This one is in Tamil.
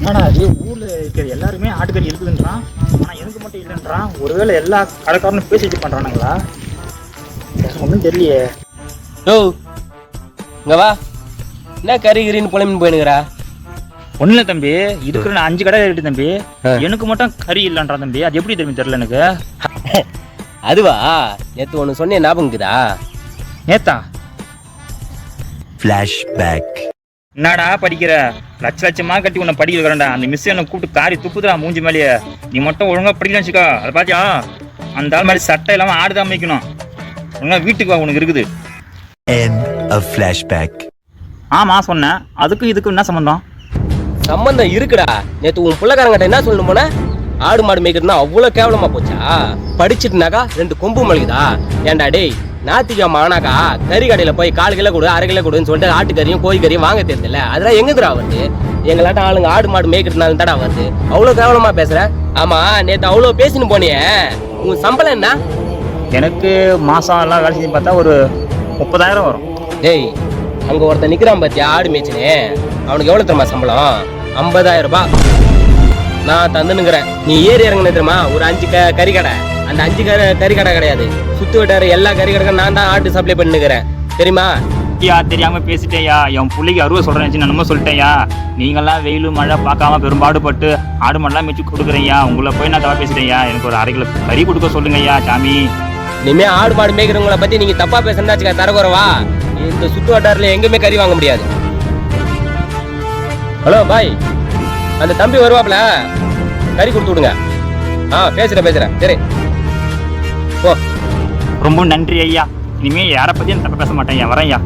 ஆனா அது ஊர்ல இருக்கிற எல்லாருமே ஆட்டுக்கறி இருக்குதுன்றான். ஆனா எனக்கு மட்டும் இல்லைன்றான். ஒருவேளை எல்லா கடைக்காரனும் பேசிட்டு பண்றானுங்களா? ஒன்றும் தெரியலையே. ஓ இங்க வா, என்ன கறி கறின்னு புலம்பின்னு போயினுக்கிறா? ஒன்றும் இல்லை தம்பி, இருக்கிற 5 கடை இருக்கு தம்பி. எனக்கு மட்டும் கறி இல்லைன்றான் தம்பி. அது எப்படி தெரியும் தெரியல எனக்கு. அதுவா, நேற்று ஒன்று சொன்னேன் ஞாபகம் இருக்குதா? நேத்தா? ஃபிளாஷ்பேக். என்னடா படிக்கிற? லட்சமா கட்டி உன்னை படிக்க வைக்கிறேன்டா. அந்த மிஸ் என்ன கூப்பிட்டு காரி துப்புதுடா மூஞ்சி மேலேயே. நீ மட்டும் ஒழுங்கா படிக்கலன்னு வச்சுக்கோ. அதை பாத்தியா, அந்த ஆள் மாதிரி சட்டை இல்லாமல் ஆடுதான் வைக்கணும். ஒழுங்கா வீட்டுக்கு வா, உனக்கு இருக்குது. End of flashback. ஆமா சொன்னேன். அதுக்கும் இதுக்கும் என்ன சம்பந்தம்? சம்பந்தம் இருக்குடா. நேற்று உன் பிள்ளைக்காரங்கிட்ட என்ன சொல்லணும் போன? ஆடு மாடு மேய்க்கிறதுனா அவ்வளோ கேவலமா போச்சா? படிச்சுட்டுனாக்கா 2 கொம்பு மலிக்குதா? ஏன்டா டேய், ஞாத்திக்கிழமை ஆனாக்கா கறி கடையில் போய் 1/4 கிலோ கொடு 1/2 கிலோ கொடுன்னு சொல்லிட்டு ஆட்டுக்கறியும் கோழிக்கறியும் வாங்க தெரியுதுல்ல. அதெல்லாம் எங்கதுடா வருது? எங்களாட்ட ஆளுங்க ஆடு மாடு மேய்க்கிறதுனால தாடா வருது. அவ்வளோ கேவலமா பேசுற? ஆமா, நேற்று அவ்வளோ பேசின்னு போனியே, உன் சம்பளம் என்ன? எனக்கு மாசம் எல்லாம் வேலை செஞ்சு பார்த்தா ஒரு 30,000 வரும். டேய், அங்க ஒருத்தன் நிக்கிறான் பாத்தியா ஆடு மேய்ச்சினே, அவனுக்கு எவ்வளவு தெரியுமா சம்பளம்? 50,000 ரூபாய். நான் தந்துனுங்கிறேன். நீ ஏறி இறங்குன தெரியுமா ஒரு 5 கறி கடை. அந்த 5 கறி கடை கிடையாது, சுத்து வட்டார எல்லா கறி கடைக்கும் நான் தான் ஆட்டு சப்ளை பண்ணிக்கிறேன் தெரியுமா? யா தெரியாம பேசிட்டேயா. என் பிள்ளைக்கு அறுவை சொல்றேன் நான் நம்ம சொல்லிட்டேயா. நீங்கெல்லாம் வெயில் மழை பார்க்காம பெரும்பாடுபட்டு ஆடு மாடெல்லாம் மேய்ச்சி கொடுக்குறேயா. உங்களை போய் நான் தவா பேசிட்டேயா. எனக்கு ஒரு 1/2 கிலோ கறி கொடுக்க சொல்லுங்கய்யா சாமி. இனிமே ஆடு மாடு மேய்க்கிறவங்கள பத்தி நீங்க தப்பா பேசுறா தரக்குறவா. இந்த சுத்து வட்டாரத்துல எங்கேயுமே கறி வாங்க முடியாது. ஹலோ பாய், அந்த தம்பி வருவாப்ல, கறி கொடுத்து விடுங்க. பேசுறேன் சரி போ. ரொம்ப நன்றி ஐயா. இனிமே யாரை பத்தியும் தப்பா பேச மாட்டேன். வரேன் ஐயா.